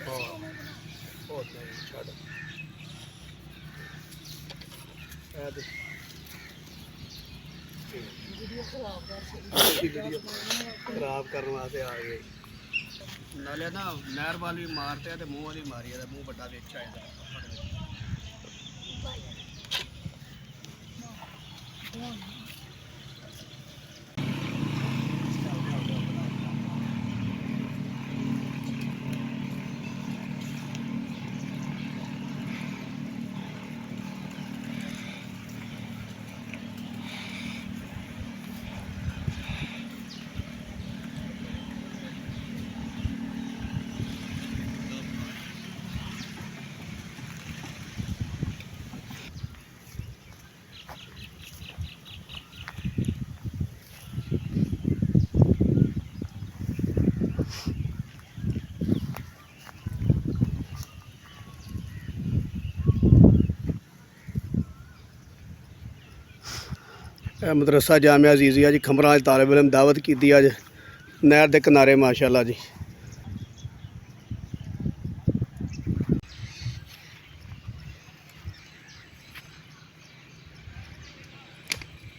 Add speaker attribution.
Speaker 1: ਬਹੁਤ ਨਹੀਂ ਛੱਡ ਇਹ ਤੇ ਵੀਡੀਓ ਖਰਾਬ ਕਰਨ ਵਾਸਤੇ ਆ ਗਏ ਨਾਲੇ ਨਾ ਨਹਿਰ ਵਾਲੀ ਮਾਰਦੇ ਆ ਤੇ ਮੂੰਹ ਵਾਲੀ ਮਾਰੀ ਆ ਮੂੰਹ ਵੱਡਾ ਵਿੱਚ ਆਇਆ मदरसा जामिया अजीज़िया जी खंबरां तालिब इलम दावत की अज नहर के किनारे माशाअल्लाह जी।